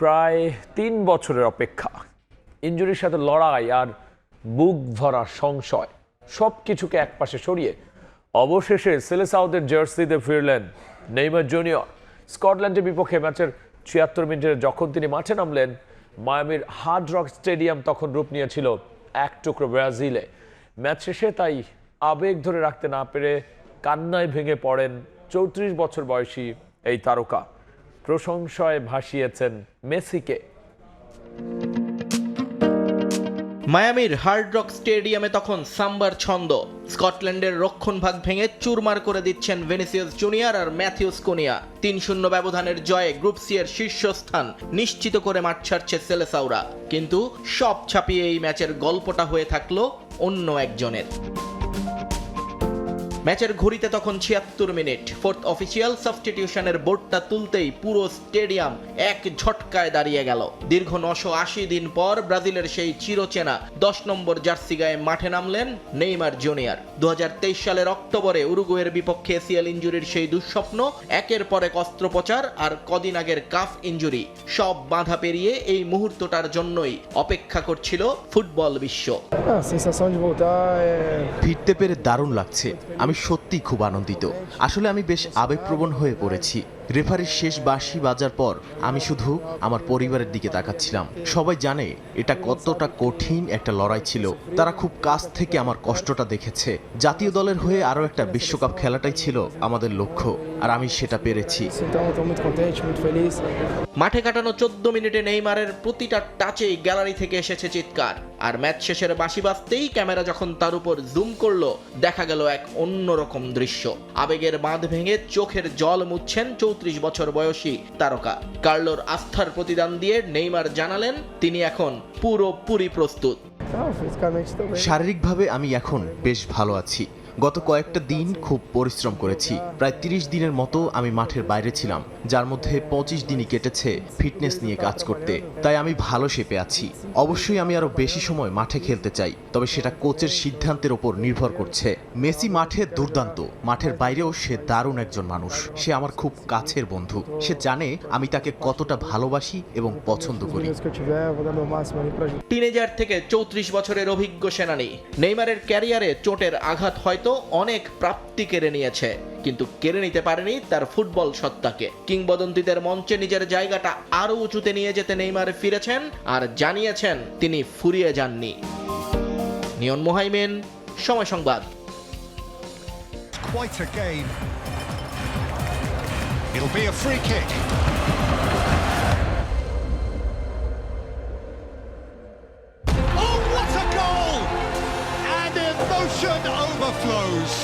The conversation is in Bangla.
প্রায় ৩ বছরের অপেক্ষা, ইনজুরির সাথে লড়াই আর বুক ভরা সংশয় সবকিছুকে একপাশে সরিয়ে অবশেষে সেলেসাওদের জার্সিতে ফিরলেন নেইমার জুনিয়র। স্কটল্যান্ডের বিপক্ষে ম্যাচের ৭৬ মিনিটে যখন তিনি মাঠে নামলেন, মায়ামির হার্ড রক স্টেডিয়াম তখন রূপ নিয়েছিল এক টুকরো ব্রাজিলে। ম্যাচ শেষে তাই আবেগ ধরে রাখতে না পেরে কান্নায় ভেঙে পড়েন ৩৪ বছর বয়সী এই তারকা। প্রশংসায় ভাসিয়েছেন মেসিকে। মায়ামির হার্ড রক স্টেডিয়ামে তখন সাম্বার ছন্দ। স্কটল্যান্ডের রক্ষণভাগ ভেঙে চুরমার করে দিচ্ছেন ভিনিসিয়াস জুনিয়র আর ম্যাথিউস কুনিয়া। ৩-০ ব্যবধানের জয়ে গ্রুপ সি এর শীর্ষস্থান নিশ্চিত করে মাঠ ছাড়ছে সেলেসাওরা। কিন্তু সব ছাপিয়ে এই ম্যাচের গল্পটা হয়ে থাকলো অন্য একজনের। ম্যাচের ঘড়িতে তখন ৭৬ মিনিট। ফোর্থ অফিসিয়াল সাবস্টিটিউশনের বোর্ডটা তুলতেই পুরো স্টেডিয়াম এক ঝটকায় দাঁড়িয়ে গেল। দীর্ঘ ৯৮০ দিন পর ব্রাজিলের সেই চিরচেনা ১০ নম্বর জার্সি গায়ে মাঠে নামলেন নেইমার জুনিয়র। ২০২৩ সালের অক্টোবরে উরুগুয়ের বিপক্ষে এসিএল ইনজুরির সেই দুঃস্বপ্ন, একের পর এক অস্ত্রোপচার আর কদিন আগের কাফ ইনজুরি, সব বাধা পেরিয়ে এই মুহূর্তটার জন্যই অপেক্ষা করছিল ফুটবল বিশ্ব। ফিরতে পেরে দারুণ লাগছে। আমি সত্যি খুব আনন্দিত। আসলে আমি বেশ আবেগপ্রবণ হয়ে পড়েছি। রেফারির শেষ বাঁশি বাজার পর আমি শুধু আমার পরিবারের দিকে তাকাচ্ছিলাম। সবাই জানে এটা কতটা কঠিন একটা লড়াই ছিল। তারা খুব কাছ থেকে আমার কষ্টটা দেখেছে। জাতীয় দলের হয়ে আরও একটা বিশ্বকাপ খেলাটাই ছিল আমাদের লক্ষ্য, আর আমি সেটা পেরেছি। মাঠে কাটানো ১৪ মিনিটে নেইমারের প্রতিটা টাচেই গ্যালারি থেকে এসেছে চিৎকার। আর ম্যাচ শেষের বাঁশি বাজতেই ক্যামেরা যখন তার উপর জুম করলো, দেখা গেল এক অন্যরকম দৃশ্য। আবেগের বাঁধ ভেঙে চোখের জল মুছছেন ৩৪ বছর বয়সী তারকা। কার্লোর আস্থার প্রতিদান দিয়ে নেইমার জানালেন তিনি এখন পুরোপুরি প্রস্তুত। শারীরিকভাবে আমি এখন বেশ ভালো আছি। গত কয়েকটা দিন খুব পরিশ্রম করেছি। প্রায় ৩০ দিনের মতো আমি মাঠের বাইরে ছিলাম, যার মধ্যে ২৫ দিনই কেটেছে ফিটনেস নিয়ে কাজ করতে। তাই আমি ভালো শেপে আছি। অবশ্যই আমি আরো বেশি সময় মাঠে খেলতে চাই, তবে সেটা কোচের সিদ্ধান্তের ওপর নির্ভর করছে। মেসি মাঠে দুর্দান্ত, মাঠের বাইরেও সে দারুণ একজন মানুষ। সে আমার খুব কাছের বন্ধু। সে জানে আমি তাকে কতটা ভালোবাসি এবং পছন্দ করি। টিনেজার থেকে ৩৪ বছরের অভিজ্ঞ সেনানী নেইমারের ক্যারিয়ারে চোটের আঘাত হয়তো অনেক প্রাপ্তি কেড়ে নিয়েছে, কিন্তু কেড়ে নিতে পারেনি তার ফুটবল সত্তাকে। কিংবদন্তিদের মঞ্চে নিজের জায়গাটা আরো উঁচুতে নিয়ে যেতে নেইমার ফিরেছেন আর জানিয়েছেন তিনি ফুরিয়ে যাননি। নিয়ন মোহাইমেন, সময় সংবাদ। Quite a game. It'll be a free kick. Oh, what a goal! And emotion overflows.